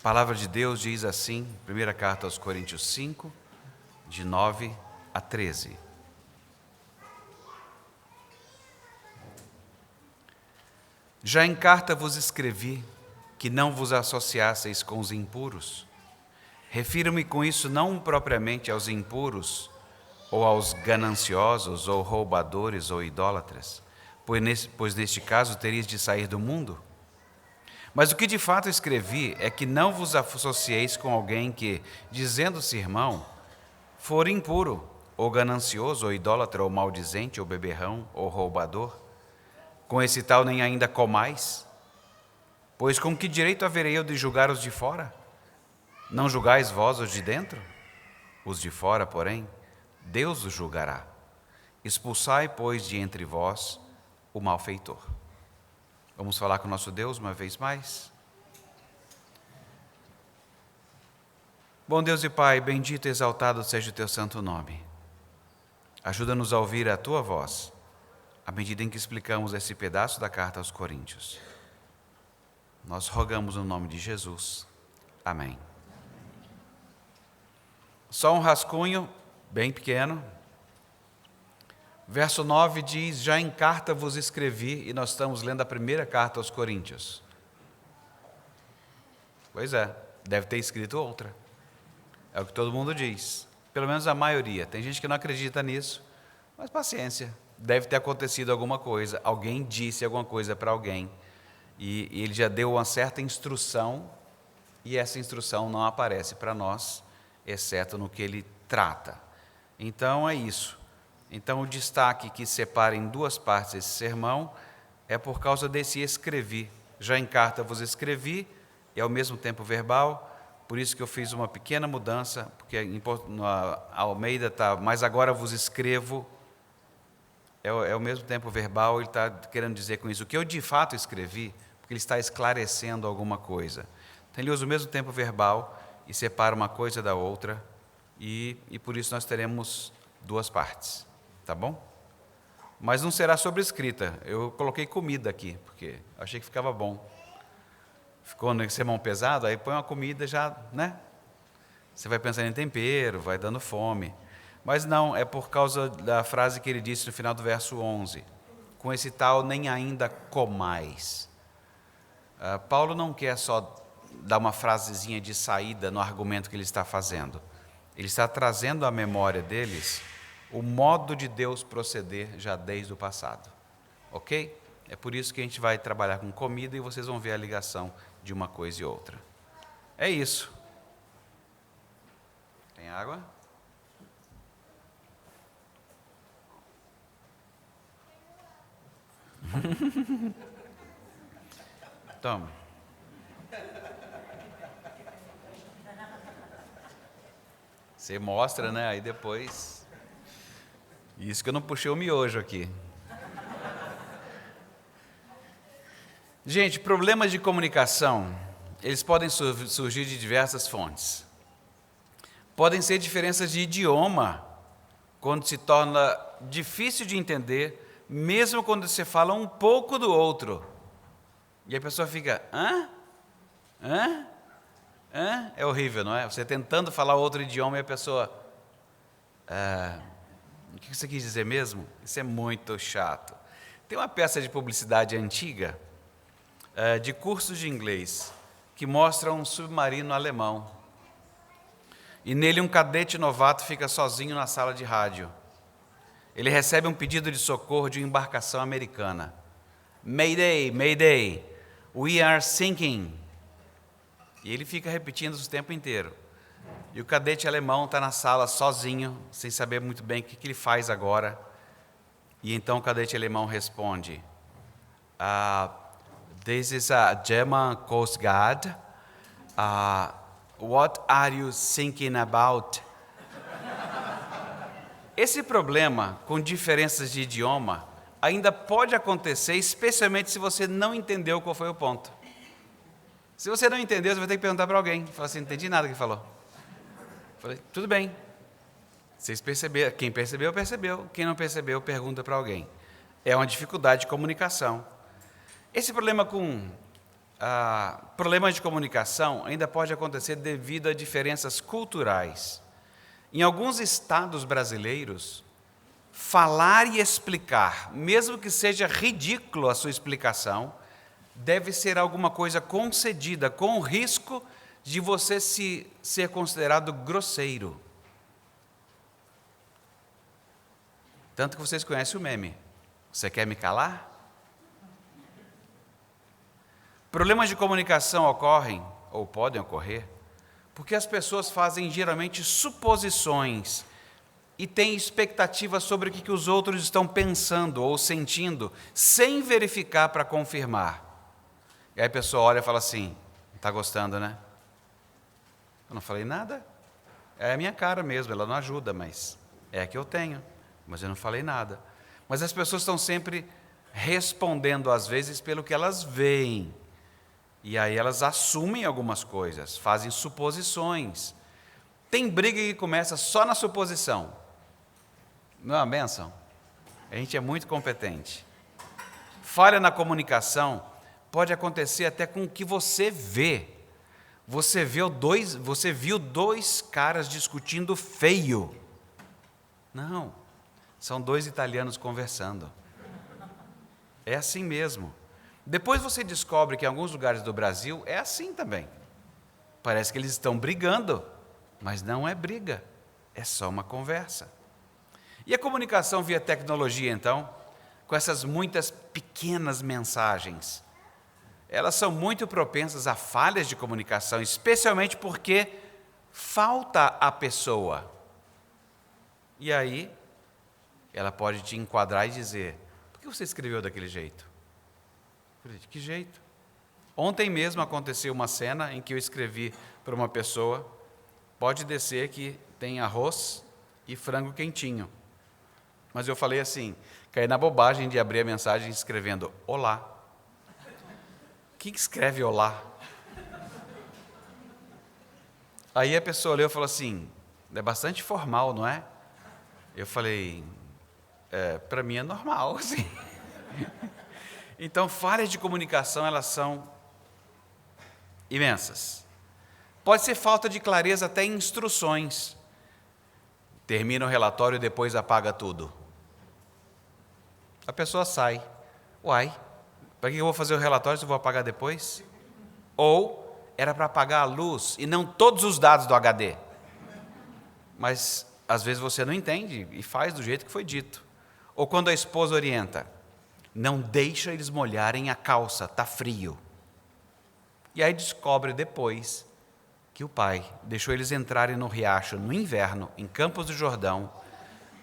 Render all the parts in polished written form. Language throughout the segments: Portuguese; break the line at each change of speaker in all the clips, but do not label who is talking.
A palavra de Deus diz assim, primeira carta aos Coríntios 5, de 9 a 13. Já em carta vos escrevi que não vos associasseis com os impuros. Refiro-me com isso não propriamente aos impuros, ou aos gananciosos, ou roubadores, ou idólatras, pois neste caso terias de sair do mundo. Mas o que de fato escrevi é que não vos associeis com alguém que, dizendo-se irmão, for impuro, ou ganancioso, ou idólatra, ou maldizente, ou beberrão, ou roubador. Com esse tal nem ainda comais. Pois com que direito haverei eu de julgar os de fora? Não julgais vós os de dentro? Os de fora, porém, Deus os julgará. Expulsai, pois, de entre vós o malfeitor. Vamos falar com o nosso Deus uma vez mais? Bom Deus e Pai, bendito e exaltado seja o teu santo nome. Ajuda-nos a ouvir a tua voz, à medida em que explicamos esse pedaço da carta aos Coríntios. Nós rogamos no nome de Jesus. Amém. Só um rascunho, bem pequeno. Verso 9 diz, já em carta vos escrevi, e nós estamos lendo a primeira carta aos Coríntios. Pois é, deve ter escrito outra. É o que todo mundo diz, pelo menos a maioria. Tem gente que não acredita nisso, mas paciência, deve ter acontecido alguma coisa, alguém disse alguma coisa para alguém, e ele já deu uma certa instrução, e essa instrução não aparece para nós, exceto no que ele trata. Então é isso. Então, o destaque que separa em duas partes esse sermão é por causa desse escrevi. Já em carta vos escrevi, e ao mesmo tempo verbal, por isso que eu fiz uma pequena mudança, porque a Almeida está, mas agora vos escrevo, é o mesmo tempo verbal, ele está querendo dizer com isso, o que eu de fato escrevi, porque ele está esclarecendo alguma coisa. Então, ele usa o mesmo tempo verbal e separa uma coisa da outra, e por isso nós teremos duas partes. Tá bom? Mas não será sobre escrita. Eu coloquei comida aqui, porque achei que ficava bom. Ficou no sermão pesado, aí põe uma comida já, né? Você vai pensando em tempero, vai dando fome. Mas não, é por causa da frase que ele disse no final do verso 11. Com esse tal, nem ainda comais. Paulo não quer só dar uma frasezinha de saída no argumento que ele está fazendo. Ele está trazendo à memória deles o modo de Deus proceder já desde o passado. Ok? É por isso que a gente vai trabalhar com comida e vocês vão ver a ligação de uma coisa e outra. É isso. Tem água? Toma. Você mostra, né? Aí depois... Isso que eu não puxei o miojo aqui. Gente, problemas de comunicação, eles podem surgir de diversas fontes. Podem ser diferenças de idioma, quando se torna difícil de entender, mesmo quando você fala um pouco do outro. E a pessoa fica, hã? Hã? Hã? É horrível, não é? Você tentando falar outro idioma e a pessoa... O que você quis dizer mesmo? Isso é muito chato. Tem uma peça de publicidade antiga, de cursos de inglês, que mostra um submarino alemão. E nele um cadete novato fica sozinho na sala de rádio. Ele recebe um pedido de socorro de uma embarcação americana. Mayday, Mayday, we are sinking. E ele fica repetindo isso o tempo inteiro. E o cadete alemão está na sala sozinho, sem saber muito bem o que ele faz agora. E então o cadete alemão responde, This is a German Coast Guard. What are you thinking about? Esse problema com diferenças de idioma ainda pode acontecer, especialmente se você não entendeu qual foi o ponto. Se você não entendeu, você vai ter que perguntar para alguém. Fala assim, não entendi nada que falou. Falei, tudo bem. Vocês perceberam, quem percebeu, percebeu. Quem não percebeu, pergunta para alguém. É uma dificuldade de comunicação. Esse problema com problemas de comunicação ainda pode acontecer devido a diferenças culturais. Em alguns estados brasileiros, falar e explicar, mesmo que seja ridículo a sua explicação, deve ser alguma coisa concedida, com o risco de você ser considerado grosseiro. Tanto que vocês conhecem o meme. Você quer me calar? Problemas de comunicação ocorrem, ou podem ocorrer, porque as pessoas fazem geralmente suposições e têm expectativas sobre o que os outros estão pensando ou sentindo, sem verificar para confirmar. E aí a pessoa olha e fala assim: está gostando, né? Eu não falei nada. É a minha cara mesmo, ela não ajuda, mas é a que eu tenho. Mas eu não falei nada. Mas as pessoas estão sempre respondendo, às vezes, pelo que elas veem. E aí elas assumem algumas coisas, fazem suposições. Tem briga que começa só na suposição. Não é uma bênção? A gente é muito competente. Falha na comunicação pode acontecer até com o que você vê. Você viu dois caras discutindo feio. Não, são dois italianos conversando. É assim mesmo. Depois você descobre que em alguns lugares do Brasil é assim também. Parece que eles estão brigando, mas não é briga, é só uma conversa. E a comunicação via tecnologia, então, com essas muitas pequenas mensagens, elas são muito propensas a falhas de comunicação, especialmente porque falta a pessoa. E aí, ela pode te enquadrar e dizer: por que você escreveu daquele jeito? De que jeito? Ontem mesmo aconteceu uma cena em que eu escrevi para uma pessoa: pode descer que tem arroz e frango quentinho. Mas eu falei assim, caí na bobagem de abrir a mensagem escrevendo olá. Quem escreve olá? Aí a pessoa olhou e falou assim: é bastante formal, não é? Eu falei: para mim é normal, sim. Então, falhas de comunicação, elas são imensas. Pode ser falta de clareza até em instruções. Termina o relatório e depois apaga tudo. A pessoa sai. Uai, para que eu vou fazer o relatório se eu vou apagar depois? Ou era para apagar a luz e não todos os dados do HD. Mas, às vezes, você não entende e faz do jeito que foi dito. Ou quando a esposa orienta: não deixa eles molharem a calça, está frio. E aí descobre depois que o pai deixou eles entrarem no riacho no inverno, em Campos do Jordão,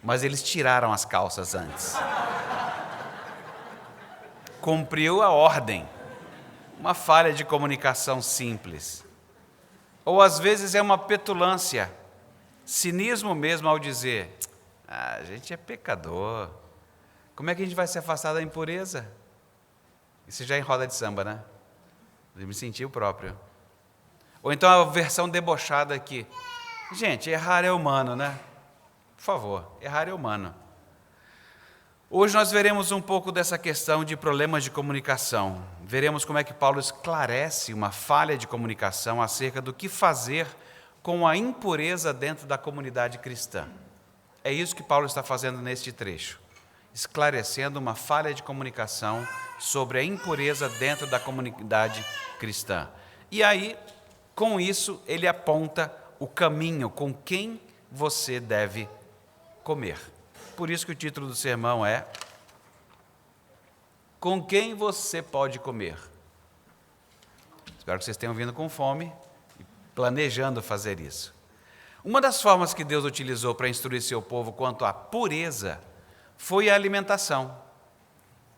mas eles tiraram as calças antes. Cumpriu a ordem. Uma falha de comunicação simples. Ou às vezes é uma petulância, cinismo mesmo ao dizer: a gente é pecador. Como é que a gente vai se afastar da impureza? Isso já é em roda de samba, né? Eu me senti o próprio. Ou então a versão debochada aqui: gente, errar é humano, né? Por favor, errar é humano. Hoje nós veremos um pouco dessa questão de problemas de comunicação. Veremos como é que Paulo esclarece uma falha de comunicação acerca do que fazer com a impureza dentro da comunidade cristã. É isso que Paulo está fazendo neste trecho, esclarecendo uma falha de comunicação sobre a impureza dentro da comunidade cristã. E aí, com isso, ele aponta o caminho com quem você deve comer. Por isso que o título do sermão é: com quem você pode comer? Espero que vocês tenham vindo com fome e planejando fazer isso. Uma das formas que Deus utilizou para instruir seu povo quanto à pureza foi a alimentação.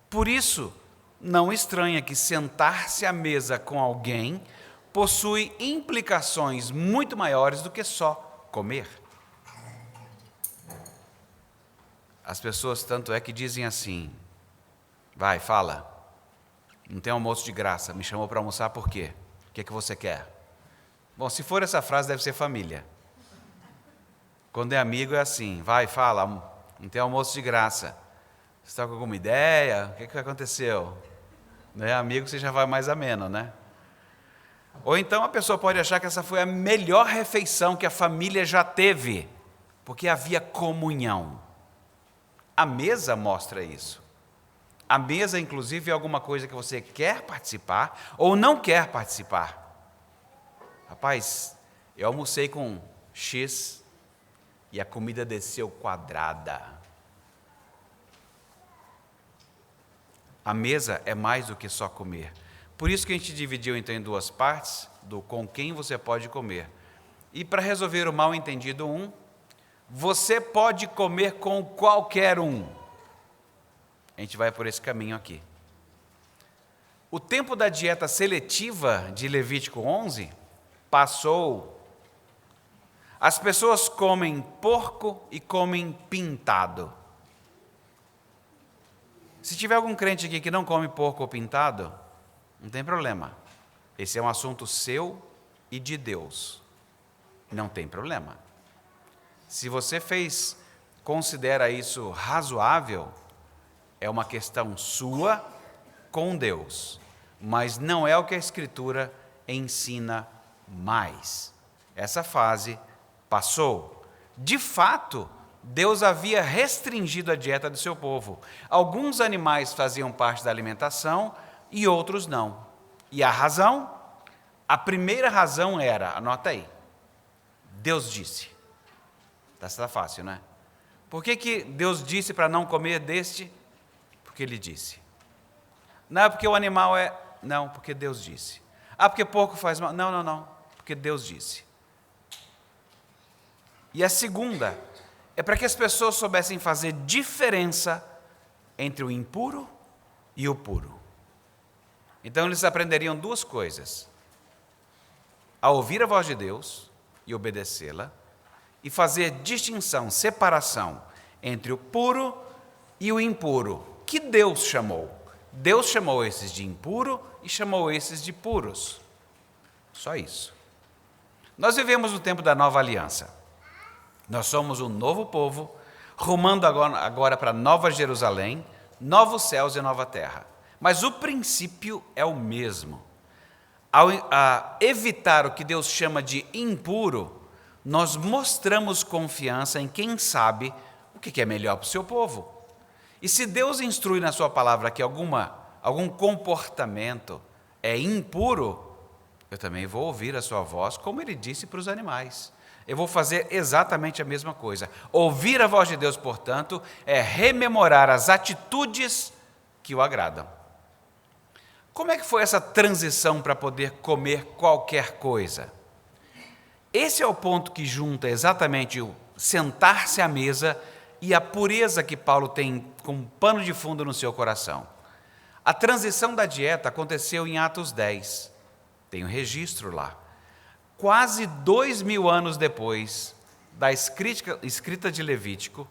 Por isso, não estranha que sentar-se à mesa com alguém possui implicações muito maiores do que só comer. As pessoas tanto é que dizem assim: vai, fala, não tem almoço de graça, me chamou para almoçar por quê? O que é que você quer? Bom, se for essa frase, deve ser família. Quando é amigo é assim: vai, fala, não tem almoço de graça. Você está com alguma ideia? O que aconteceu? Não é amigo, você já vai mais ameno, né? Ou então a pessoa pode achar que essa foi a melhor refeição que a família já teve, porque havia comunhão. A mesa mostra isso. A mesa, inclusive, é alguma coisa que você quer participar ou não quer participar. Rapaz, eu almocei com X e a comida desceu quadrada. A mesa é mais do que só comer. Por isso que a gente dividiu então em duas partes, do com quem você pode comer. E para resolver o mal entendido você pode comer com qualquer um. A gente vai por esse caminho aqui. O tempo da dieta seletiva de Levítico 11 passou. As pessoas comem porco e comem pintado. Se tiver algum crente aqui que não come porco ou pintado, não tem problema. Esse é um assunto seu e de Deus. Não tem problema. Se você considera isso razoável, é uma questão sua com Deus. Mas não é o que a Escritura ensina mais. Essa fase passou. De fato, Deus havia restringido a dieta do seu povo. Alguns animais faziam parte da alimentação e outros não. E a razão? A primeira razão era, anota aí, Deus disse. Está fácil, né? Por que Deus disse para não comer deste? Porque Ele disse. Não é porque o animal é... Não, porque Deus disse. Ah, porque porco faz mal? Não, porque Deus disse. E a segunda é para que as pessoas soubessem fazer diferença entre o impuro e o puro. Então eles aprenderiam duas coisas: a ouvir a voz de Deus e obedecê-la, e fazer distinção, separação entre o puro e o impuro, que Deus chamou. Deus chamou esses de impuro e chamou esses de puros. Só isso. Nós vivemos no tempo da nova aliança. Nós somos um novo povo, rumando agora para Nova Jerusalém, novos céus e nova terra. Mas o princípio é o mesmo. Ao evitar o que Deus chama de impuro, nós mostramos confiança em quem sabe o que é melhor para o seu povo. E se Deus instrui na sua palavra que algum comportamento é impuro, eu também vou ouvir a sua voz, como Ele disse para os animais. Eu vou fazer exatamente a mesma coisa. Ouvir a voz de Deus, portanto, é rememorar as atitudes que o agradam. Como é que foi essa transição para poder comer qualquer coisa? Esse é o ponto que junta exatamente o sentar-se à mesa e a pureza que Paulo tem como pano de fundo no seu coração. A transição da dieta aconteceu em Atos 10. Tem um registro lá. Quase 2000 anos depois da escrita de Levítico,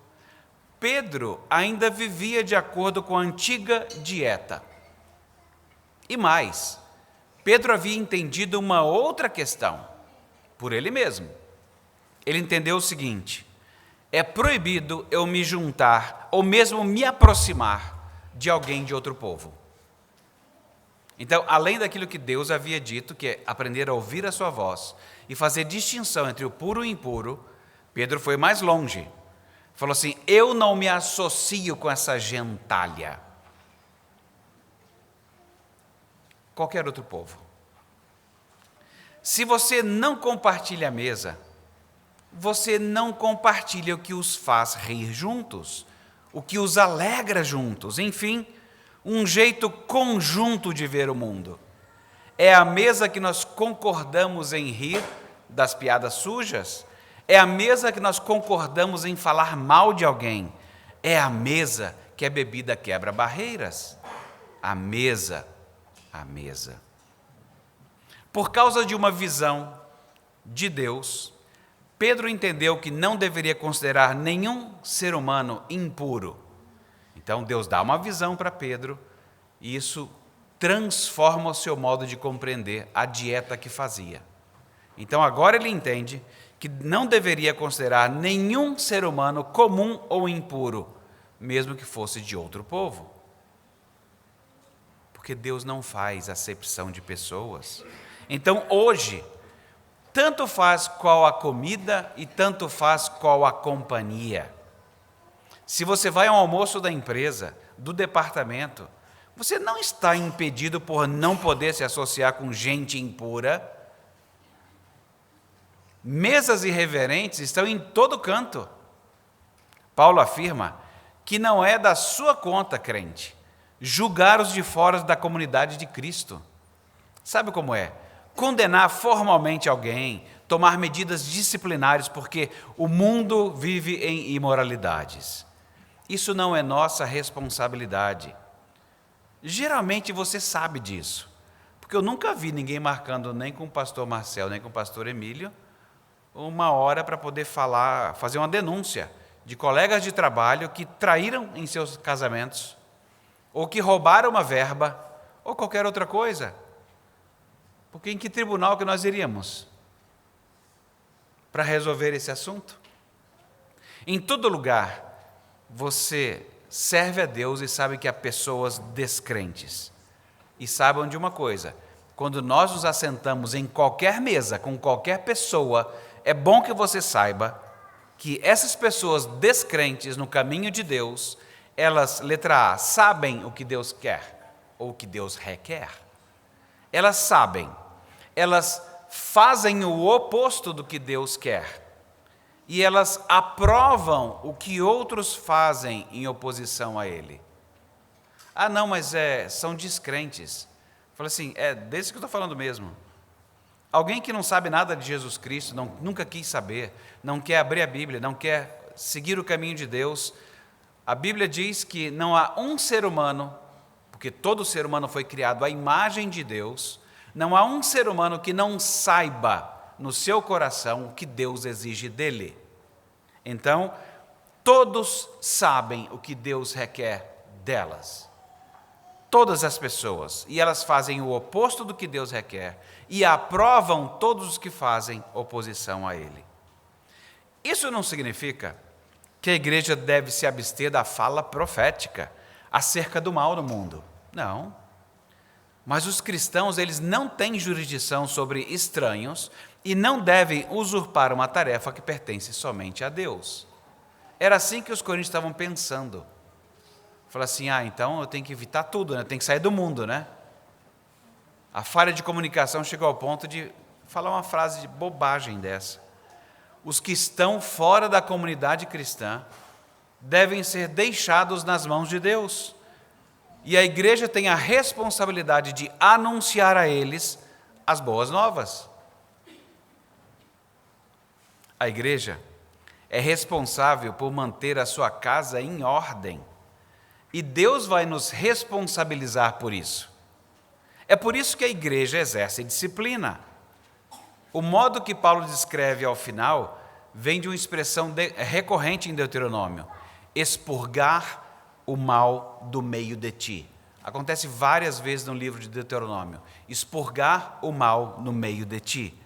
Pedro ainda vivia de acordo com a antiga dieta. E mais, Pedro havia entendido uma outra questão, por ele mesmo. Ele entendeu o seguinte: é proibido eu me juntar ou mesmo me aproximar de alguém de outro povo. Então, além daquilo que Deus havia dito, que é aprender a ouvir a sua voz e fazer distinção entre o puro e o impuro, Pedro foi mais longe. Falou assim: eu não me associo com essa gentalha. Qualquer outro povo. Se você não compartilha a mesa, você não compartilha o que os faz rir juntos, o que os alegra juntos, enfim, um jeito conjunto de ver o mundo. É a mesa que nós concordamos em rir das piadas sujas, é a mesa que nós concordamos em falar mal de alguém, é a mesa que a bebida quebra barreiras. A mesa. Por causa de uma visão de Deus, Pedro entendeu que não deveria considerar nenhum ser humano impuro. Então Deus dá uma visão para Pedro e isso transforma o seu modo de compreender a dieta que fazia. Então agora ele entende que não deveria considerar nenhum ser humano comum ou impuro, mesmo que fosse de outro povo. Porque Deus não faz acepção de pessoas. Então, hoje, tanto faz qual a comida e tanto faz qual a companhia. Se você vai ao almoço da empresa, do departamento, você não está impedido por não poder se associar com gente impura. Mesas irreverentes estão em todo canto. Paulo afirma que não é da sua conta, crente, julgar os de fora da comunidade de Cristo. Sabe como é? Condenar formalmente alguém, tomar medidas disciplinares porque o mundo vive em imoralidades. Isso não é nossa responsabilidade. Geralmente você sabe disso, porque eu nunca vi ninguém marcando nem com o pastor Marcel, nem com o pastor Emílio, uma hora para poder fazer uma denúncia de colegas de trabalho que traíram em seus casamentos, ou que roubaram uma verba, ou qualquer outra coisa. Porque em que tribunal que nós iríamos para resolver esse assunto? Em todo lugar, você serve a Deus e sabe que há pessoas descrentes. E saibam de uma coisa, quando nós nos assentamos em qualquer mesa, com qualquer pessoa, é bom que você saiba que essas pessoas descrentes no caminho de Deus, elas, letra A, sabem o que Deus quer, ou o que Deus requer. Elas sabem, elas fazem o oposto do que Deus quer. E elas aprovam o que outros fazem em oposição a Ele. Ah, não, mas são descrentes. Fala assim, é desse que eu estou falando mesmo. Alguém que não sabe nada de Jesus Cristo, nunca quis saber, não quer abrir a Bíblia, não quer seguir o caminho de Deus. A Bíblia diz que não há um ser humano, porque todo ser humano foi criado à imagem de Deus, não há um ser humano que não saiba no seu coração o que Deus exige dele. Então, todos sabem o que Deus requer delas. Todas as pessoas. E elas fazem o oposto do que Deus requer e aprovam todos os que fazem oposição a Ele. Isso não significa que a igreja deve se abster da fala profética acerca do mal no mundo. Não. Mas os cristãos, eles não têm jurisdição sobre estranhos e não devem usurpar uma tarefa que pertence somente a Deus. Era assim que os coríntios estavam pensando. Falaram assim, então eu tenho que evitar tudo, né? Tem que sair do mundo, né? A falha de comunicação chegou ao ponto de falar uma frase de bobagem dessa. Os que estão fora da comunidade cristã devem ser deixados nas mãos de Deus. E a igreja tem a responsabilidade de anunciar a eles as boas novas. A igreja é responsável por manter a sua casa em ordem. E Deus vai nos responsabilizar por isso. É por isso que a igreja exerce disciplina. O modo que Paulo descreve ao final vem de uma expressão recorrente em Deuteronômio: expurgar o mal do meio de ti. Acontece várias vezes no livro de Deuteronômio. Expurgar o mal no meio de ti.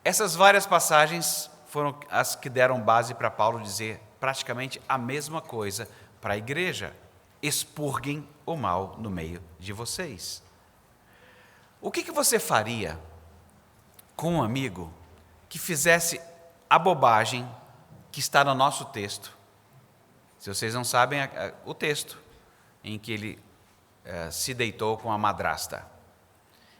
Essas várias passagens foram as que deram base para Paulo dizer praticamente a mesma coisa para a igreja: expurguem o mal no meio de vocês. O que você faria com um amigo que fizesse a bobagem que está no nosso texto? Se vocês não sabem o texto em que ele se deitou com a madrasta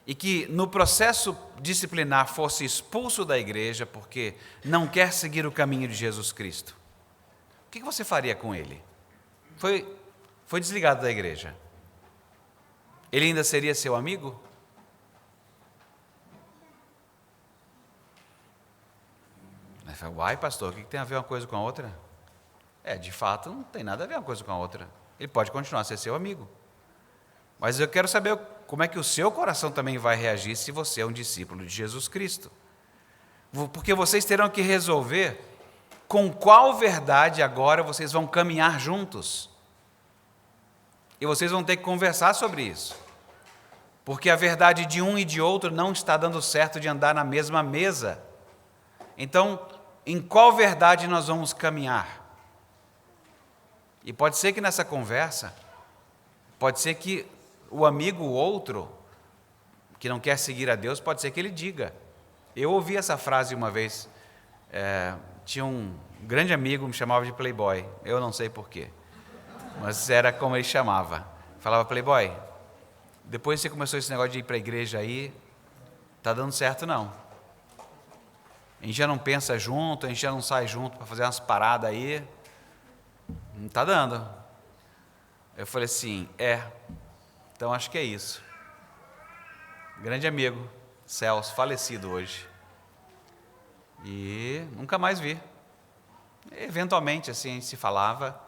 e que no processo disciplinar fosse expulso da igreja porque não quer seguir o caminho de Jesus Cristo, o que você faria com ele? Foi desligado da igreja. Ele ainda seria seu amigo? Uai, pastor, o que tem a ver uma coisa com a outra? De fato, não tem nada a ver uma coisa com a outra. Ele pode continuar a ser seu amigo. Mas eu quero saber como é que o seu coração também vai reagir se você é um discípulo de Jesus Cristo. Porque vocês terão que resolver com qual verdade agora vocês vão caminhar juntos. E vocês vão ter que conversar sobre isso. Porque a verdade de um e de outro não está dando certo de andar na mesma mesa. Então, em qual verdade nós vamos caminhar? E pode ser que nessa conversa, pode ser que o amigo, o outro, que não quer seguir a Deus, pode ser que ele diga. Eu ouvi essa frase uma vez, tinha um grande amigo, me chamava de playboy, eu não sei porquê, mas era como ele chamava. Falava: playboy, depois que você começou esse negócio de ir para a igreja aí, tá dando certo não. A gente já não pensa junto, a gente já não sai junto para fazer umas paradas aí, não está dando. Eu falei assim: então acho que é isso. Grande amigo, Celso, falecido hoje. E nunca mais vi. Eventualmente assim a gente se falava,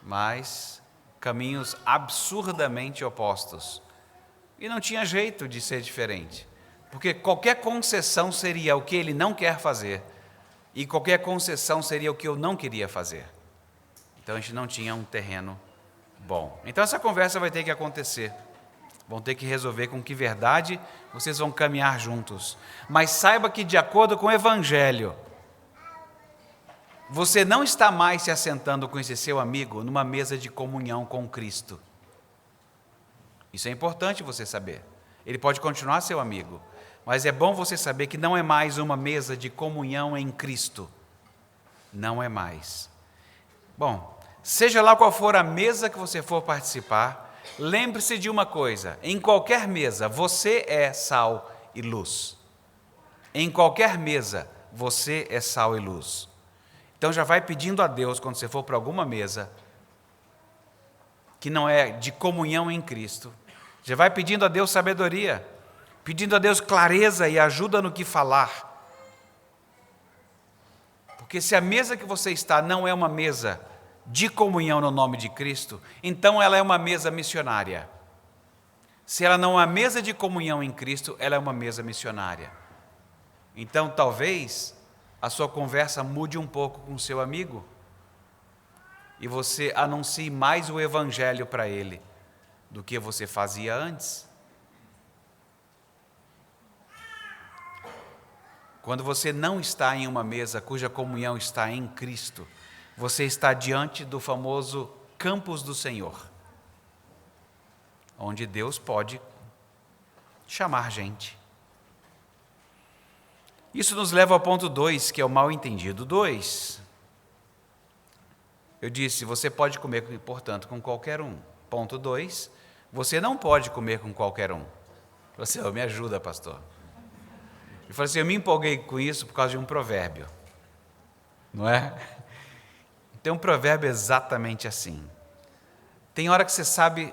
mas caminhos absurdamente opostos. E não tinha jeito de ser diferente, porque qualquer concessão seria o que ele não quer fazer, e qualquer concessão seria o que eu não queria fazer. Então a gente não tinha um terreno bom. Então essa conversa vai ter que acontecer. Vão ter que resolver com que verdade vocês vão caminhar juntos. Mas saiba que, de acordo com o Evangelho, você não está mais se assentando com esse seu amigo numa mesa de comunhão com Cristo. Isso é importante você saber. Ele pode continuar seu amigo, mas é bom você saber que não é mais uma mesa de comunhão em Cristo. Não é mais. Bom, seja lá qual for a mesa que você for participar, lembre-se de uma coisa: em qualquer mesa você é sal e luz. Em qualquer mesa você é sal e luz. Então já vai pedindo a Deus, quando você for para alguma mesa que não é de comunhão em Cristo, já vai pedindo a Deus sabedoria, pedindo a Deus clareza e ajuda no que falar. Porque se a mesa que você está não é uma mesa de comunhão no nome de Cristo, então ela é uma mesa missionária. Se ela não é uma mesa de comunhão em Cristo, ela é uma mesa missionária. Então talvez a sua conversa mude um pouco com o seu amigo e você anuncie mais o Evangelho para ele do que você fazia antes. Quando você não está em uma mesa cuja comunhão está em Cristo, você está diante do famoso campus do Senhor, onde Deus pode chamar gente. Isso nos leva ao ponto 2, que é o mal-entendido 2. Eu disse: você pode comer, portanto, com qualquer um. Ponto 2, você não pode comer com qualquer um. Você me ajuda, pastor. Eu falei assim: eu me empolguei com isso por causa de um provérbio, não é? Tem um provérbio exatamente assim. Tem hora que você sabe,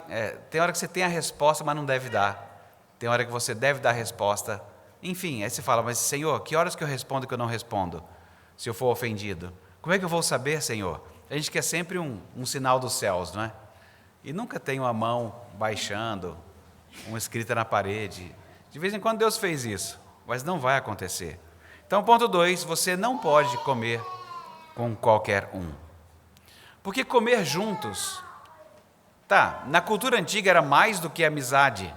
tem hora que você tem a resposta, mas não deve dar. Tem hora que você deve dar a resposta. Enfim, aí você fala: mas Senhor, que horas que eu respondo e que eu não respondo? Se eu for ofendido. Como é que eu vou saber, Senhor? A gente quer sempre um sinal dos céus, não é? E nunca tem uma mão baixando, uma escrita na parede. De vez em quando Deus fez isso, mas não vai acontecer. Então, ponto 2, você não pode comer com qualquer um. Porque comer juntos, na cultura antiga era mais do que amizade.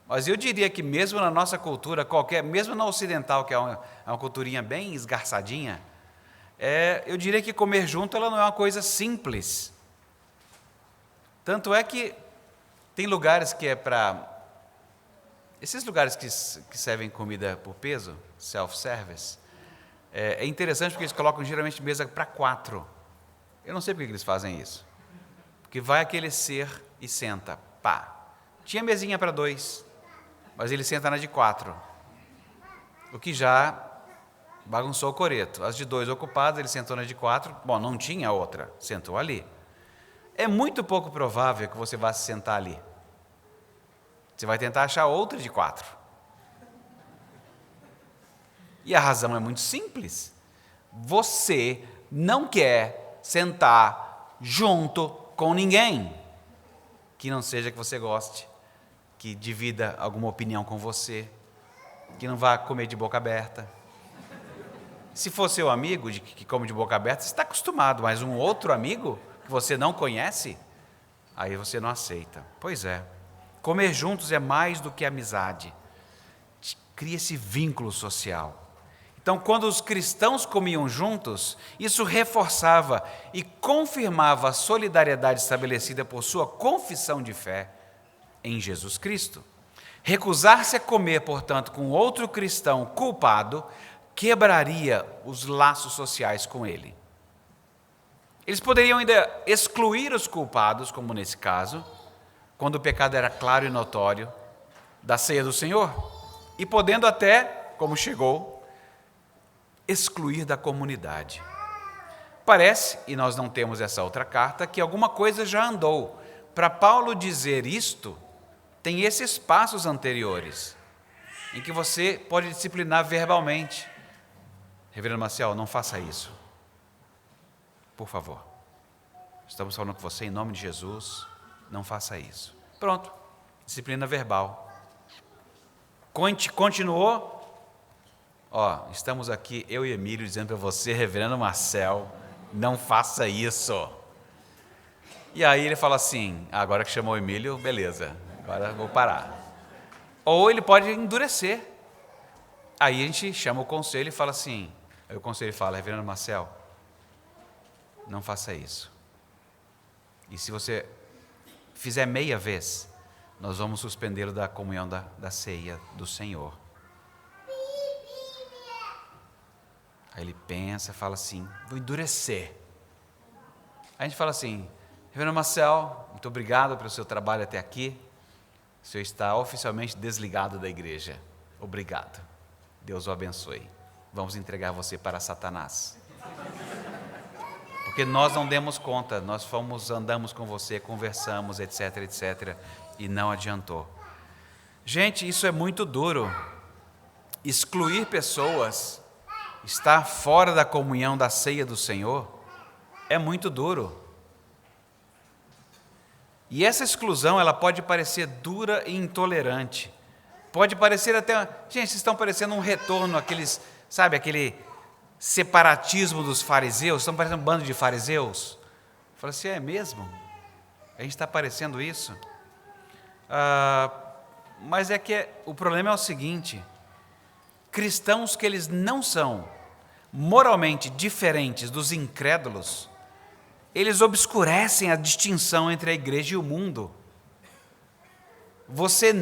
Mas eu diria que mesmo na nossa cultura, mesmo na ocidental, que é uma culturinha bem esgarçadinha, eu diria que comer junto ela não é uma coisa simples. Tanto é que tem lugares que é para... Esses lugares que servem comida por peso, self-service, é interessante porque eles colocam geralmente mesa para 4. Eu não sei por que eles fazem isso. Porque vai aquele ser e senta, pá. Tinha mesinha para 2, mas ele senta na de 4. O que já bagunçou o coreto. As de 2 ocupadas, ele sentou na de 4. Bom, não tinha outra, sentou ali. É muito pouco provável que você vá se sentar ali. Você vai tentar achar outra de 4. E a razão é muito simples. Você não quer sentar junto com ninguém que não seja que você goste, que divida alguma opinião com você, que não vá comer de boca aberta. Se for seu amigo que come de boca aberta, você está acostumado, mas um outro amigo que você não conhece, aí você não aceita. Pois é, comer juntos é mais do que amizade, cria esse vínculo social. Então, quando os cristãos comiam juntos, isso reforçava e confirmava a solidariedade estabelecida por sua confissão de fé em Jesus Cristo. Recusar-se a comer, portanto, com outro cristão culpado, quebraria os laços sociais com ele. Eles poderiam ainda excluir os culpados, como nesse caso, quando o pecado era claro e notório, da ceia do Senhor, e podendo até, como chegou, excluir da comunidade. Parece, e nós não temos essa outra carta, que alguma coisa já andou. Para Paulo dizer isto, tem esses passos anteriores, em que você pode disciplinar verbalmente. Reverendo Maciel, não faça isso. Por favor. Estamos falando com você em nome de Jesus, não faça isso. Pronto, disciplina verbal. Continuou? Estamos aqui, eu e Emílio, dizendo para você, Reverendo Marcel, não faça isso. E aí ele fala assim, agora que chamou o Emílio, beleza, agora vou parar. Ou ele pode endurecer. Aí a gente chama o conselho e fala assim, aí o conselho fala, Reverendo Marcel, não faça isso. E se você fizer meia vez, nós vamos suspendê-lo da comunhão da ceia do Senhor. Aí ele pensa, fala assim, vou endurecer. Aí a gente fala assim, Reverendo Marcel, muito obrigado pelo seu trabalho até aqui. O senhor está oficialmente desligado da igreja. Obrigado. Deus o abençoe. Vamos entregar você para Satanás. Porque nós não demos conta, nós andamos com você, conversamos, etc, etc, e não adiantou. Gente, isso é muito duro. Excluir pessoas, estar fora da comunhão da ceia do Senhor, é muito duro. E essa exclusão, ela pode parecer dura e intolerante. Pode parecer até... Gente, vocês estão parecendo um retorno àqueles, sabe, aquele separatismo dos fariseus, estão parecendo um bando de fariseus. Fala assim, é mesmo? A gente está parecendo isso? Mas é que o problema é o seguinte, cristãos que eles não são moralmente diferentes dos incrédulos, eles obscurecem a distinção entre a igreja e o mundo. Você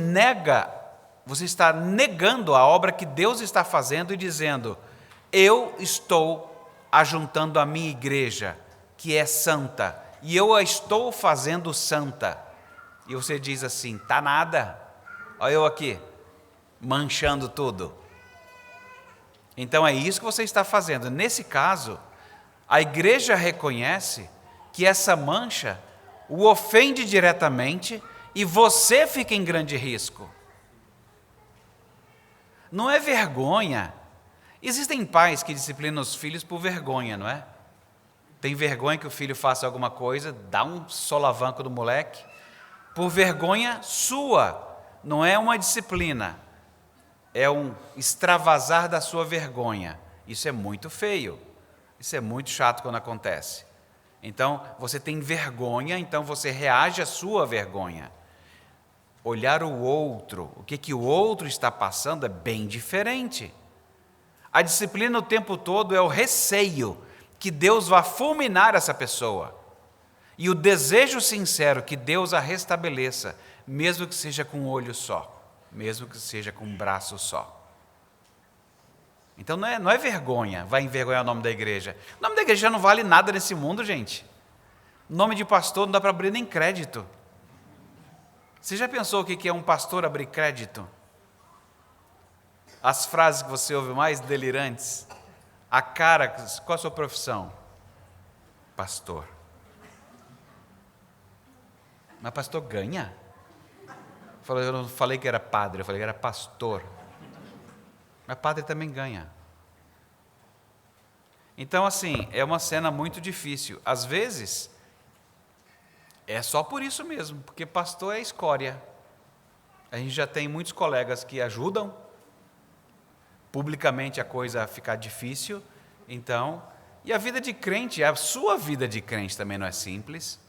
está negando a obra que Deus está fazendo e dizendo, eu estou ajuntando a minha igreja, que é santa, e eu a estou fazendo santa. E você diz assim, tá nada, olha eu aqui, manchando tudo. Então é isso que você está fazendo. Nesse caso, a igreja reconhece que essa mancha o ofende diretamente e você fica em grande risco. Não é vergonha. Existem pais que disciplinam os filhos por vergonha, não é? Tem vergonha que o filho faça alguma coisa, dá um solavanco do moleque, por vergonha sua, não é uma disciplina, é um extravasar da sua vergonha. Isso é muito feio, isso é muito chato quando acontece. Então, você tem vergonha, então você reage à sua vergonha. Olhar o outro, o que o outro está passando é bem diferente. A disciplina o tempo todo é o receio que Deus vá fulminar essa pessoa. E o desejo sincero que Deus a restabeleça, mesmo que seja com um olho só, mesmo que seja com um braço só. Então não é vergonha, vai envergonhar o nome da igreja. O nome da igreja já não vale nada nesse mundo, gente. O nome de pastor não dá para abrir nem crédito. Você já pensou o que é um pastor abrir crédito? As frases que você ouve mais delirantes. A cara, qual a sua profissão? Pastor. Mas pastor ganha? Eu não falei que era padre, eu falei que era pastor. Mas padre também ganha. Então, assim, é uma cena muito difícil. Às vezes, é só por isso mesmo, porque pastor é escória. A gente já tem muitos colegas que ajudam, publicamente a coisa ficar difícil, então, e a vida de crente, a sua vida de crente também não é simples.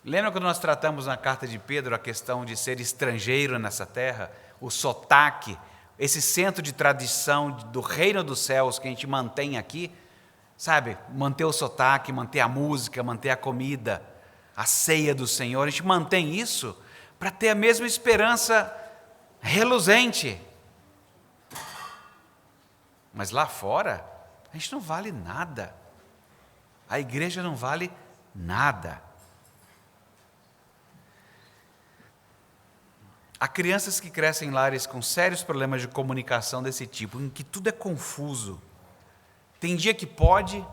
Lembra quando nós tratamos na carta de Pedro a questão de ser estrangeiro nessa terra, o sotaque, esse centro de tradição do reino dos céus que a gente mantém aqui, sabe, manter o sotaque, manter a música, manter a comida, a ceia do Senhor, a gente mantém isso para ter a mesma esperança reluzente. Mas lá fora, a gente não vale nada. A igreja não vale nada. Há crianças que crescem em lares com sérios problemas de comunicação desse tipo, em que tudo é confuso. Tem dia que pode,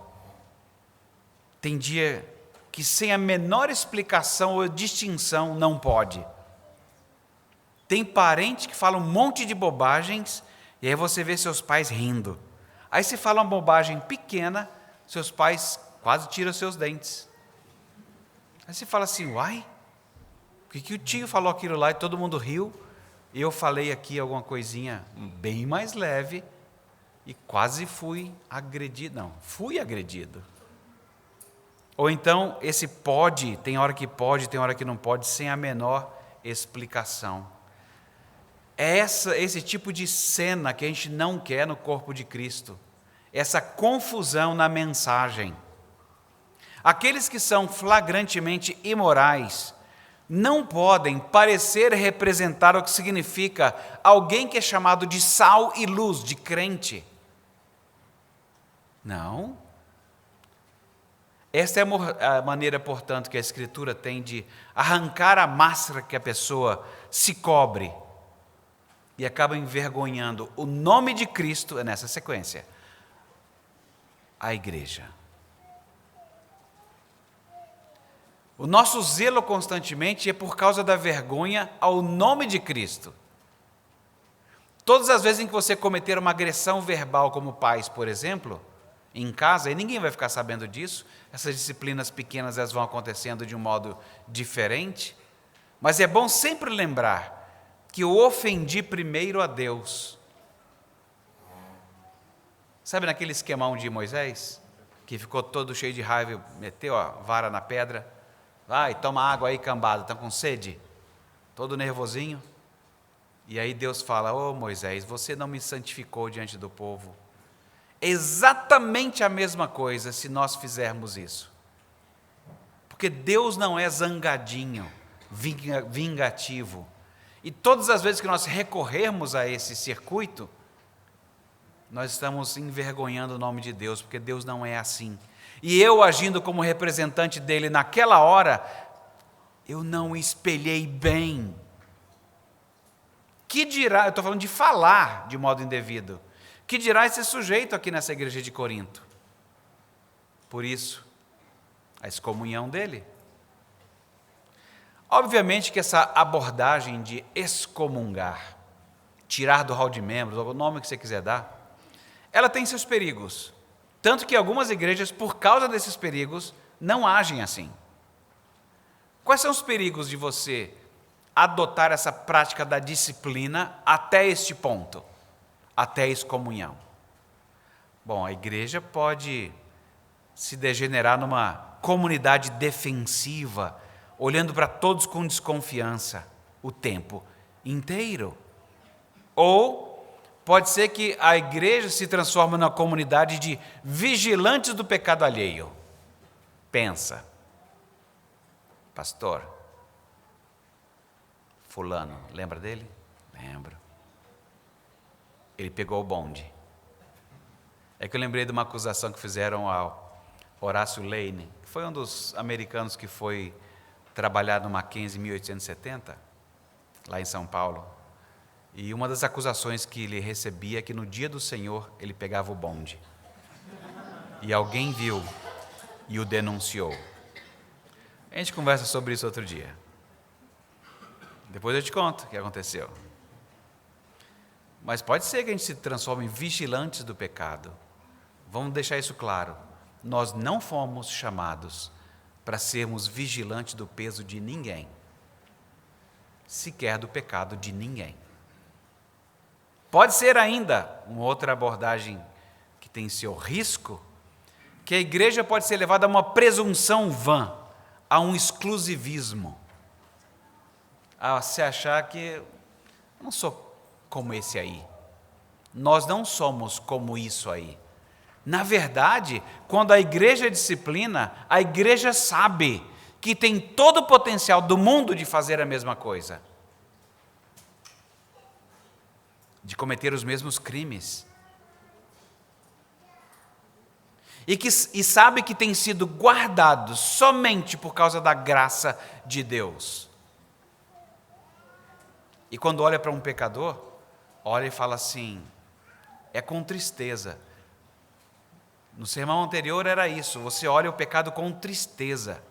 tem dia que sem a menor explicação ou distinção não pode. Tem parente que fala um monte de bobagens e aí você vê seus pais rindo. Aí você fala uma bobagem pequena, seus pais quase tiram seus dentes. Aí você fala assim, uai, por que o tio falou aquilo lá e todo mundo riu? E eu falei aqui alguma coisinha bem mais leve e quase fui agredido. Não, fui agredido. Ou então, esse pode, tem hora que pode, tem hora que não pode, sem a menor explicação. É esse tipo de cena que a gente não quer no corpo de Cristo. Essa confusão na mensagem. Aqueles que são flagrantemente imorais não podem parecer representar o que significa alguém que é chamado de sal e luz, de crente. Não. Esta é a maneira, portanto, que a Escritura tem de arrancar a máscara que a pessoa se cobre e acaba envergonhando o nome de Cristo, é nessa sequência, a igreja. O nosso zelo constantemente é por causa da vergonha ao nome de Cristo. Todas as vezes em que você cometer uma agressão verbal como pais, por exemplo, em casa, e ninguém vai ficar sabendo disso, essas disciplinas pequenas elas vão acontecendo de um modo diferente, mas é bom sempre lembrar que eu ofendi primeiro a Deus. Sabe naquele esquemão de Moisés, que ficou todo cheio de raiva e meteu a vara na pedra? Vai, toma água aí, cambada, estão com sede? Todo nervosinho. E aí Deus fala, ô Moisés, você não me santificou diante do povo. Exatamente a mesma coisa se nós fizermos isso. Porque Deus não é zangadinho, vingativo. E todas as vezes que nós recorrermos a esse circuito, nós estamos envergonhando o nome de Deus, porque Deus não é assim. E eu, agindo como representante dele naquela hora, eu não espelhei bem. Que dirá, eu estou falando de falar de modo indevido, que dirá esse sujeito aqui nessa igreja de Corinto? Por isso, a excomunhão dele. Obviamente que essa abordagem de excomungar, tirar do hall de membros, ou o nome que você quiser dar, ela tem seus perigos. Tanto que algumas igrejas, por causa desses perigos, não agem assim. Quais são os perigos de você adotar essa prática da disciplina até este ponto? Até a excomunhão. Bom, a igreja pode se degenerar numa comunidade defensiva, olhando para todos com desconfiança o tempo inteiro. Ou pode ser que a igreja se transforme numa comunidade de vigilantes do pecado alheio. Pensa, pastor, fulano, lembra dele? Lembro. Ele pegou o bonde. É que eu lembrei de uma acusação que fizeram ao Horácio Lane, que foi um dos americanos que foi trabalhar no Mackenzie em 1870, lá em São Paulo. E uma das acusações que ele recebia é que no dia do Senhor ele pegava o bonde. E alguém viu e o denunciou. A gente conversa sobre isso outro dia. Depois eu te conto o que aconteceu. Mas pode ser que a gente se transforme em vigilantes do pecado. Vamos deixar isso claro. Nós não fomos chamados para sermos vigilantes do peso de ninguém, sequer do pecado de ninguém. Pode ser ainda uma outra abordagem que tem seu risco, que a igreja pode ser levada a uma presunção vã, a um exclusivismo, a se achar que eu não sou como esse aí, nós não somos como isso aí. Na verdade, quando a igreja disciplina, a igreja sabe que tem todo o potencial do mundo de fazer a mesma coisa. de cometer os mesmos crimes. E sabe que tem sido guardado somente por causa da graça de Deus. E quando olha para um pecador, olha e fala assim, é com tristeza. No sermão anterior era isso, você olha o pecado com tristeza.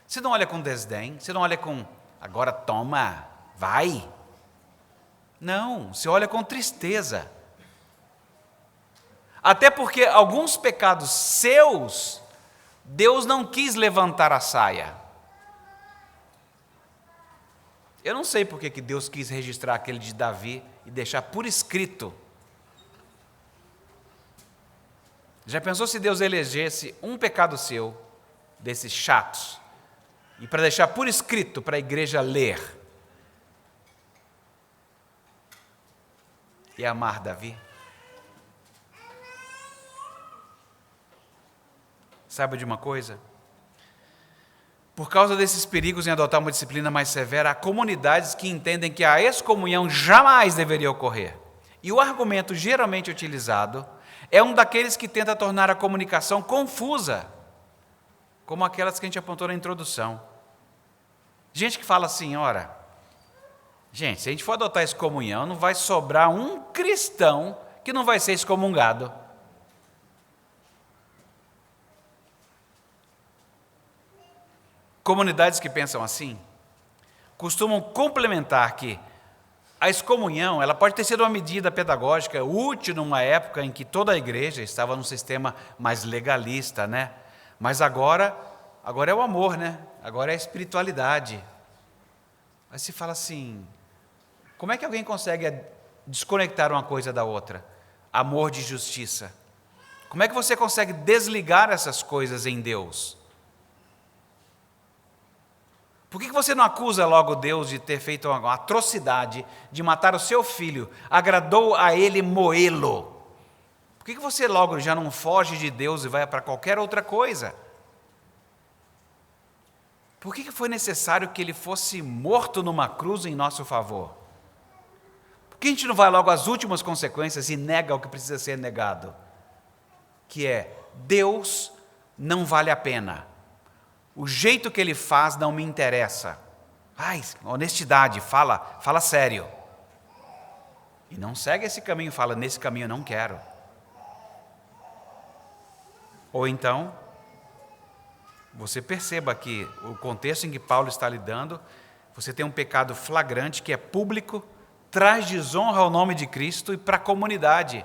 Você não olha com desdém, você não olha com, agora toma, vai. Não, você olha com tristeza. Até porque alguns pecados seus, Deus não quis levantar a saia. Eu não sei por que Deus quis registrar aquele de Davi e deixar por escrito. Já pensou se Deus elegesse um pecado seu, desses chatos, e para deixar por escrito para a igreja ler e amar Davi? Sabe de uma coisa? Por causa desses perigos em adotar uma disciplina mais severa, há comunidades que entendem que a excomunhão jamais deveria ocorrer. E o argumento geralmente utilizado é um daqueles que tenta tornar a comunicação confusa, como aquelas que a gente apontou na introdução. Gente que fala assim, ora, gente, se a gente for adotar excomunhão, não vai sobrar um cristão que não vai ser excomungado. Comunidades que pensam assim costumam complementar que a excomunhão ela pode ter sido uma medida pedagógica útil numa época em que toda a igreja estava num sistema mais legalista, né? Mas agora é o amor, né? Agora é a espiritualidade. Aí se fala assim, como é que alguém consegue desconectar uma coisa da outra? Amor de justiça. Como é que você consegue desligar essas coisas em Deus? Por que você não acusa logo Deus de ter feito uma atrocidade, de matar o seu filho? Agradou a ele moê-lo. Por que você logo já não foge de Deus e vai para qualquer outra coisa? Por que foi necessário que ele fosse morto numa cruz em nosso favor? Por que a gente não vai logo às últimas consequências e nega o que precisa ser negado? Que é, Deus não vale a pena. O jeito que ele faz não me interessa. Ai, honestidade, fala sério. E não segue esse caminho, fala, nesse caminho eu não quero. Ou então, você perceba que o contexto em que Paulo está lidando, você tem um pecado flagrante que é público, traz desonra ao nome de Cristo e para a comunidade.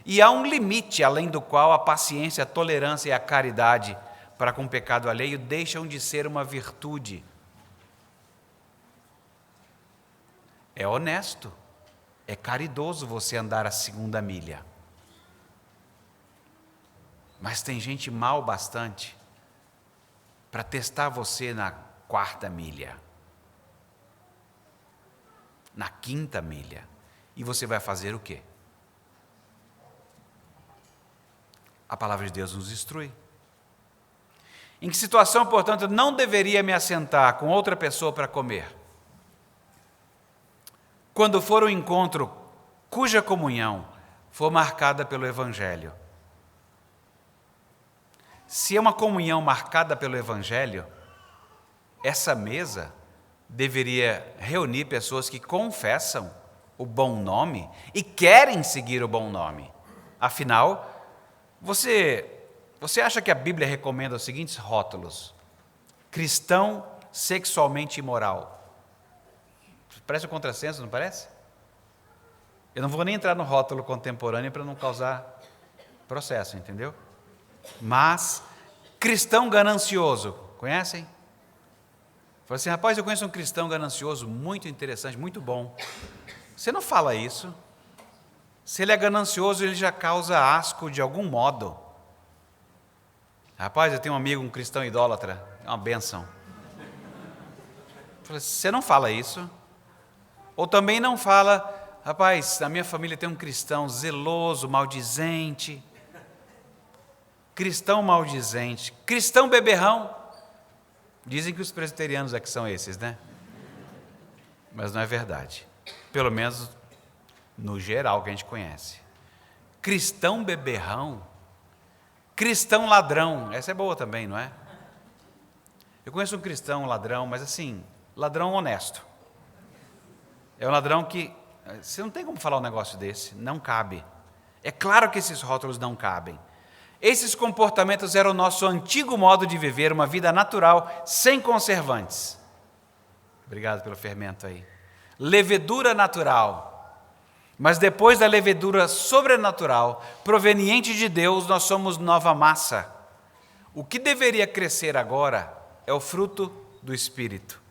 E há um limite além do qual a paciência, a tolerância e a caridade para com o pecado alheio deixam de ser uma virtude. É honesto, é caridoso você andar a segunda milha. Mas tem gente mal bastante para testar você na quarta milha, na quinta milha. E você vai fazer o quê? A palavra de Deus nos instrui. Em que situação, portanto, não deveria me assentar com outra pessoa para comer? Quando for um encontro cuja comunhão for marcada pelo Evangelho. Se é uma comunhão marcada pelo Evangelho, essa mesa deveria reunir pessoas que confessam o bom nome e querem seguir o bom nome. Afinal, você acha que a Bíblia recomenda os seguintes rótulos? Cristão sexualmente imoral. Parece um contrassenso, não parece? Eu não vou nem entrar no rótulo contemporâneo para não causar processo, entendeu? Mas, cristão ganancioso, conhecem? Fala assim, rapaz, eu conheço um cristão ganancioso muito interessante, muito bom. Você não fala isso. Se ele é ganancioso, ele já causa asco de algum modo. Rapaz, eu tenho um amigo, um cristão idólatra, é uma bênção. Você não fala isso. Ou também não fala, rapaz, na minha família tem um cristão zeloso, maldizente. Cristão maldizente, cristão beberrão. Dizem que os presbiterianos é que são esses, né? Mas não é verdade. Pelo menos no geral que a gente conhece. Cristão beberrão, cristão ladrão, essa é boa também, não é? Eu conheço um cristão ladrão, mas assim, ladrão honesto. É um ladrão que, você não tem como falar um negócio desse, não cabe. É claro que esses rótulos não cabem. Esses comportamentos eram o nosso antigo modo de viver, uma vida natural, sem conservantes. Obrigado pelo fermento aí. Levedura natural. Mas depois da levedura sobrenatural, proveniente de Deus, nós somos nova massa. O que deveria crescer agora é o fruto do Espírito.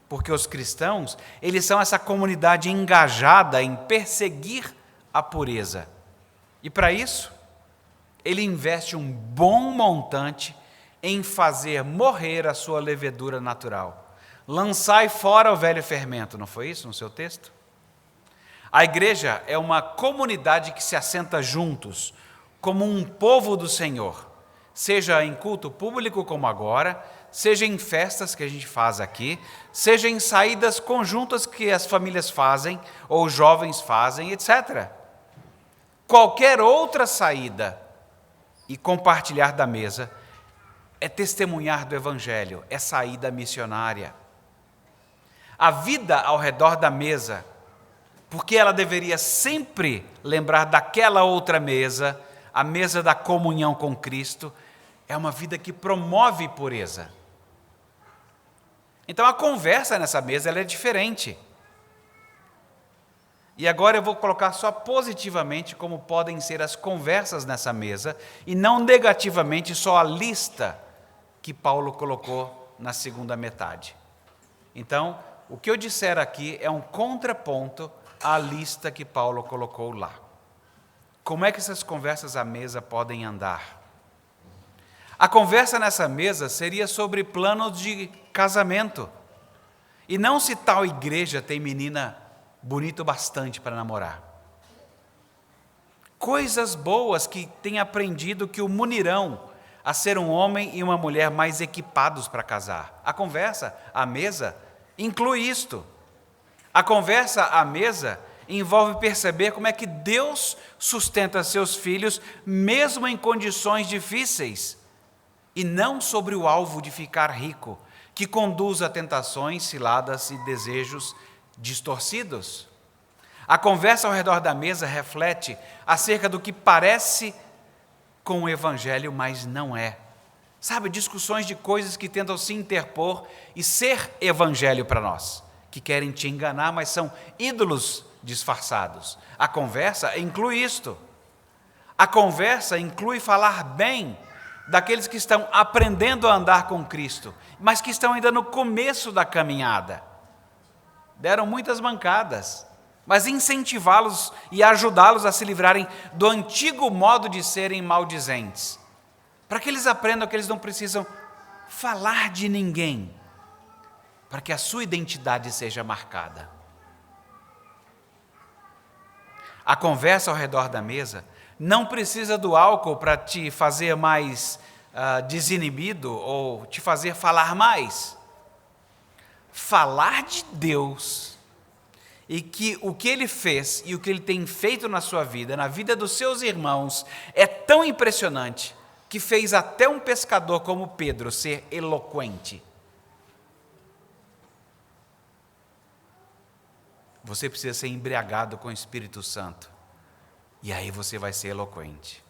Porque os cristãos, eles são essa comunidade engajada em perseguir a pureza. E para isso, ele investe um bom montante em fazer morrer a sua levedura natural. Lançai fora o velho fermento, não foi isso no seu texto? A igreja é uma comunidade que se assenta juntos, como um povo do Senhor, seja em culto público como agora, seja em festas que a gente faz aqui, seja em saídas conjuntas que as famílias fazem, ou os jovens fazem, etc. Qualquer outra saída e compartilhar da mesa é testemunhar do Evangelho, é saída missionária. A vida ao redor da mesa, porque ela deveria sempre lembrar daquela outra mesa, a mesa da comunhão com Cristo, é uma vida que promove pureza. Então a conversa nessa mesa ela é diferente. E agora eu vou colocar só positivamente como podem ser as conversas nessa mesa, e não negativamente só a lista que Paulo colocou na segunda metade. Então, o que eu disser aqui é um contraponto à lista que Paulo colocou lá. Como é que essas conversas à mesa podem andar? A conversa nessa mesa seria sobre planos de casamento. E não se tal igreja tem menina bonito bastante para namorar. Coisas boas que tem aprendido que o munirão a ser um homem e uma mulher mais equipados para casar. A conversa à mesa inclui isto. A conversa à mesa envolve perceber como é que Deus sustenta seus filhos mesmo em condições difíceis, e não sobre o alvo de ficar rico, que conduz a tentações, ciladas e desejos distorcidos. A conversa ao redor da mesa reflete acerca do que parece com o Evangelho, mas não é. Sabe, discussões de coisas que tentam se interpor e ser Evangelho para nós, que querem te enganar, mas são ídolos disfarçados. A conversa inclui isto. A conversa inclui falar bem daqueles que estão aprendendo a andar com Cristo, mas que estão ainda no começo da caminhada. Deram muitas mancadas, mas incentivá-los e ajudá-los a se livrarem do antigo modo de serem maldizentes, para que eles aprendam que eles não precisam falar de ninguém, para que a sua identidade seja marcada. A conversa ao redor da mesa não precisa do álcool para te fazer mais desinibido ou te fazer falar mais. Falar de Deus e que o que Ele fez e o que Ele tem feito na sua vida, na vida dos seus irmãos, é tão impressionante que fez até um pescador como Pedro ser eloquente. Você precisa ser embriagado com o Espírito Santo, e aí você vai ser eloquente.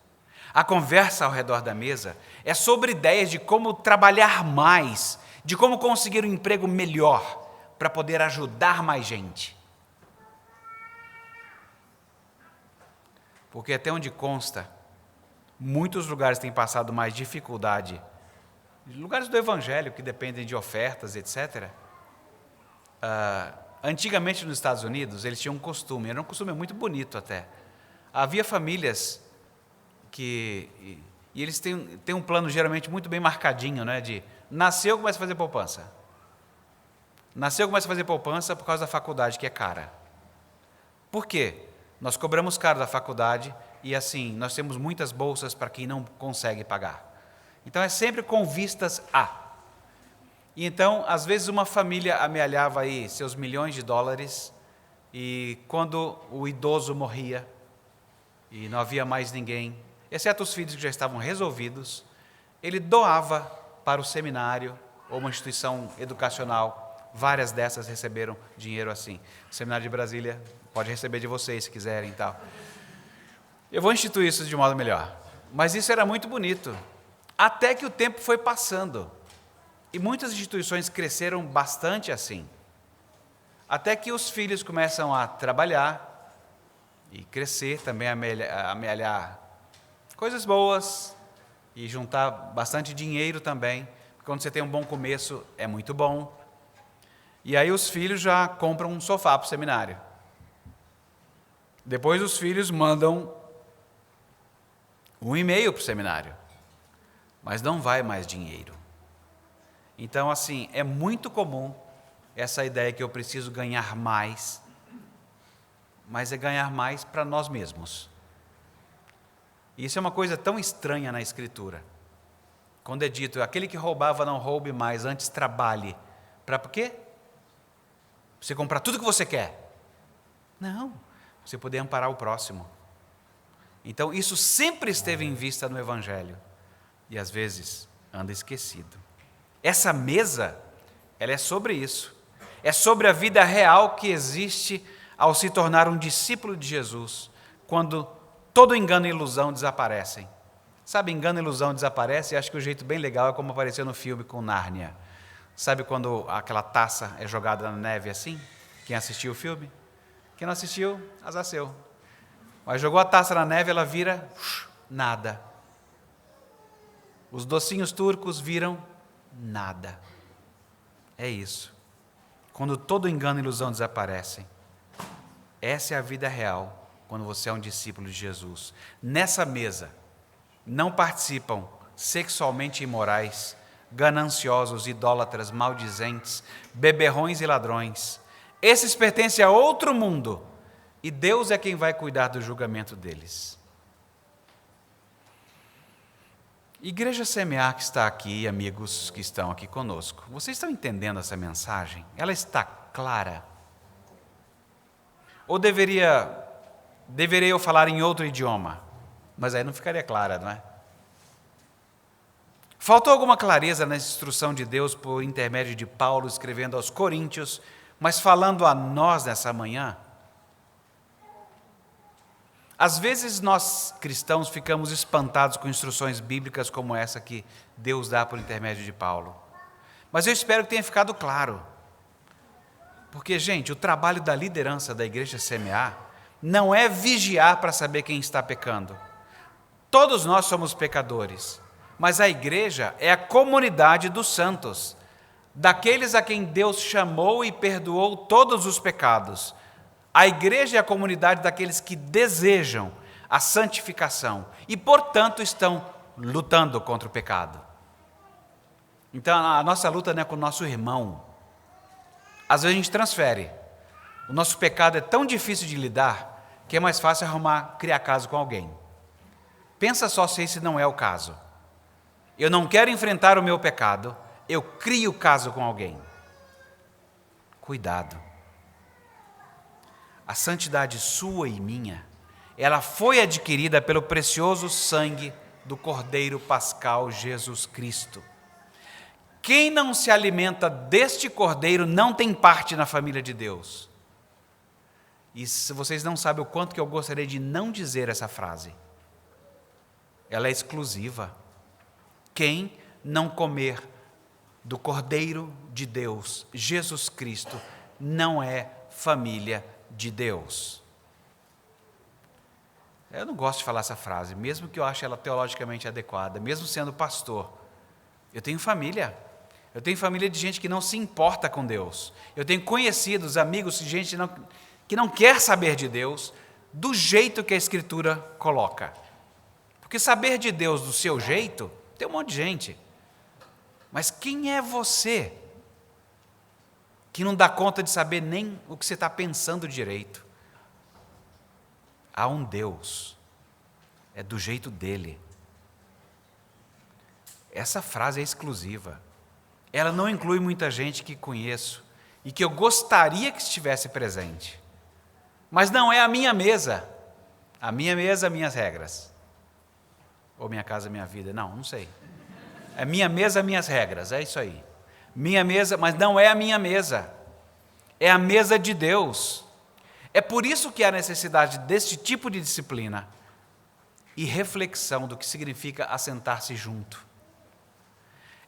A conversa ao redor da mesa é sobre ideias de como trabalhar mais, de como conseguir um emprego melhor, para poder ajudar mais gente. Porque até onde consta, muitos lugares têm passado mais dificuldade, lugares do Evangelho que dependem de ofertas, etc. Antigamente nos Estados Unidos, eles tinham um costume, era um costume muito bonito até. Havia famílias e eles têm um plano geralmente muito bem marcadinho, né? De nasceu, começa a fazer poupança. Nasceu, começa a fazer poupança por causa da faculdade, que é cara. Por quê? Nós cobramos caro da faculdade e assim, nós temos muitas bolsas para quem não consegue pagar. Então é sempre com vistas a. E então, às vezes uma família amealhava aí seus milhões de dólares e quando o idoso morria e não havia mais ninguém, exceto os filhos que já estavam resolvidos, ele doava para o seminário ou uma instituição educacional. Várias dessas receberam dinheiro assim. O Seminário de Brasília pode receber de vocês se quiserem e tal. Eu vou instituir isso de modo melhor. Mas isso era muito bonito. Até que o tempo foi passando. E muitas instituições cresceram bastante assim. Até que os filhos começam a trabalhar e crescer, também a amealhar coisas boas e juntar bastante dinheiro também. Quando você tem um bom começo, é muito bom. E aí os filhos já compram um sofá para o seminário. Depois os filhos mandam um e-mail para o seminário. Mas não vai mais dinheiro. Então, assim, é muito comum essa ideia que eu preciso ganhar mais, mas é ganhar mais para nós mesmos. E isso é uma coisa tão estranha na Escritura. Quando é dito, aquele que roubava não roube mais, antes trabalhe. Para quê? Você comprar tudo que você quer. Não, você poder amparar o próximo. Então, isso sempre esteve em vista no Evangelho. E às vezes anda esquecido. Essa mesa, ela é sobre isso. É sobre a vida real que existe ao se tornar um discípulo de Jesus, quando todo engano e ilusão desaparecem. Sabe, engano e ilusão desaparece, e acho que o jeito bem legal é como apareceu no filme com Nárnia. Sabe quando aquela taça é jogada na neve assim? Quem assistiu o filme? Quem não assistiu, azar seu. Mas jogou a taça na neve, ela vira nada. Os docinhos turcos viram nada. É isso. Quando todo engano e ilusão desaparecem. Essa é a vida real, quando você é um discípulo de Jesus. Nessa mesa, não participam sexualmente imorais, gananciosos, idólatras, maldizentes, beberrões e ladrões. Esses pertencem a outro mundo, e Deus é quem vai cuidar do julgamento deles. Igreja Semear que está aqui, amigos que estão aqui conosco, vocês estão entendendo essa mensagem? Ela está clara? Ou deveria eu falar em outro idioma? Mas aí não ficaria clara, não é? Faltou alguma clareza na instrução de Deus por intermédio de Paulo escrevendo aos Coríntios, mas falando a nós nessa manhã? Às vezes nós cristãos ficamos espantados com instruções bíblicas como essa que Deus dá por intermédio de Paulo. Mas eu espero que tenha ficado claro. Porque, gente, o trabalho da liderança da Igreja Semear não é vigiar para saber quem está pecando. Todos nós somos pecadores, mas a igreja é a comunidade dos santos, daqueles a quem Deus chamou e perdoou todos os pecados. A igreja é a comunidade daqueles que desejam a santificação e, portanto, estão lutando contra o pecado. Então, a nossa luta não é com o nosso irmão. Às vezes a gente transfere. O nosso pecado é tão difícil de lidar que é mais fácil criar caso com alguém. Pensa só se esse não é o caso. Eu não quero enfrentar o meu pecado, eu crio caso com alguém. Cuidado. A santidade sua e minha, ela foi adquirida pelo precioso sangue do Cordeiro Pascal Jesus Cristo. Quem não se alimenta deste Cordeiro não tem parte na família de Deus. E se vocês não sabem o quanto que eu gostaria de não dizer essa frase, ela é exclusiva. Quem não comer do Cordeiro de Deus, Jesus Cristo, não é família de Deus. Eu não gosto de falar essa frase, mesmo que eu ache ela teologicamente adequada, mesmo sendo pastor. Eu tenho família. Eu tenho família de gente que não se importa com Deus. Eu tenho conhecidos, amigos, gente que não quer saber de Deus do jeito que a Escritura coloca. Porque saber de Deus do seu jeito, tem um monte de gente. Mas quem é você que não dá conta de saber nem o que você está pensando direito? Há um Deus, é do jeito dele. Essa frase é exclusiva. Ela não inclui muita gente que conheço e que eu gostaria que estivesse presente. Mas não é a minha mesa. A minha mesa, minhas regras. Ou minha casa, minha vida. Não sei. É minha mesa, minhas regras. É isso aí. Minha mesa, mas não é a minha mesa. É a mesa de Deus. É por isso que há necessidade deste tipo de disciplina e reflexão do que significa assentar-se junto.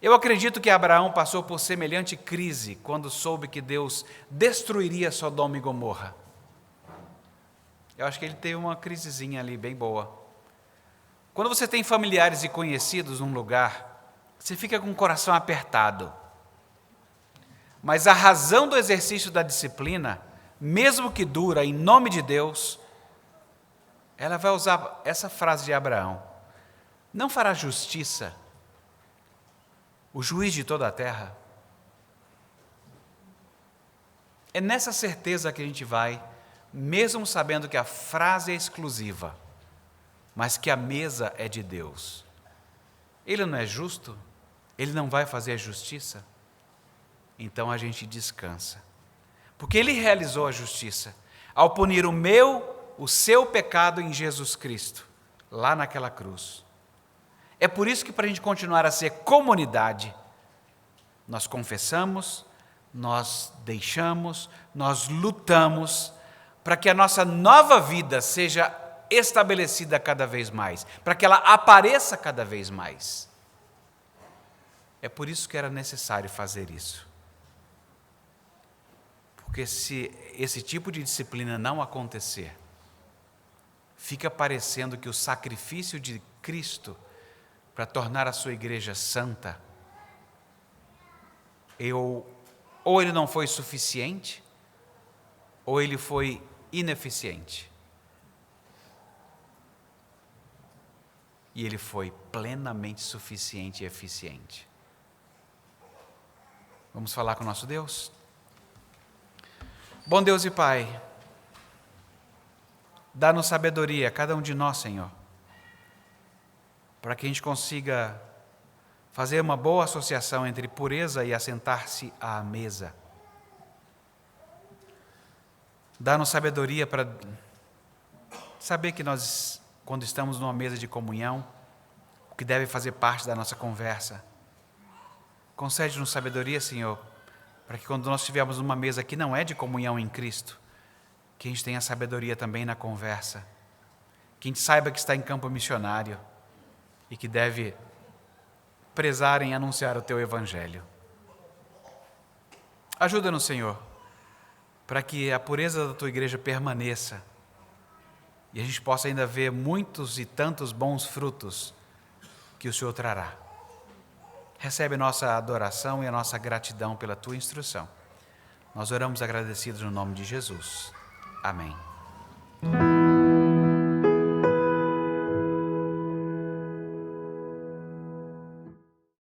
Eu acredito que Abraão passou por semelhante crise quando soube que Deus destruiria Sodoma e Gomorra. Eu acho que ele teve uma crisezinha ali bem boa. Quando você tem familiares e conhecidos num lugar, você fica com o coração apertado. Mas a razão do exercício da disciplina, mesmo que dura em nome de Deus, ela vai usar essa frase de Abraão: não fará justiça o juiz de toda a terra? É nessa certeza que a gente vai, mesmo sabendo que a frase é exclusiva, mas que a mesa é de Deus. Ele não é justo? Ele não vai fazer a justiça? Então a gente descansa. Porque Ele realizou a justiça ao punir o seu pecado em Jesus Cristo, lá naquela cruz. É por isso que, para a gente continuar a ser comunidade, nós confessamos, nós deixamos, nós lutamos para que a nossa nova vida seja estabelecida cada vez mais, para que ela apareça cada vez mais. É por isso que era necessário fazer isso. Porque se esse tipo de disciplina não acontecer, fica parecendo que o sacrifício de Cristo para tornar a sua igreja santa, ou ele não foi suficiente, ou ele foi ineficiente. E ele foi plenamente suficiente e eficiente. Vamos falar com o nosso Deus? Bom Deus e Pai, dá-nos sabedoria, cada um de nós, Senhor, para que a gente consiga fazer uma boa associação entre pureza e assentar-se à mesa. Dá-nos sabedoria para saber que nós, quando estamos numa mesa de comunhão, o que deve fazer parte da nossa conversa. Concede-nos sabedoria, Senhor, para que quando nós estivermos numa mesa que não é de comunhão em Cristo, que a gente tenha sabedoria também na conversa, que a gente saiba que está em campo missionário e que deve prezar em anunciar o Teu Evangelho. Ajuda-nos, Senhor, para que a pureza da Tua igreja permaneça e a gente possa ainda ver muitos e tantos bons frutos que o Senhor trará. Recebe nossa adoração e a nossa gratidão pela Tua instrução. Nós oramos agradecidos no nome de Jesus. Amém.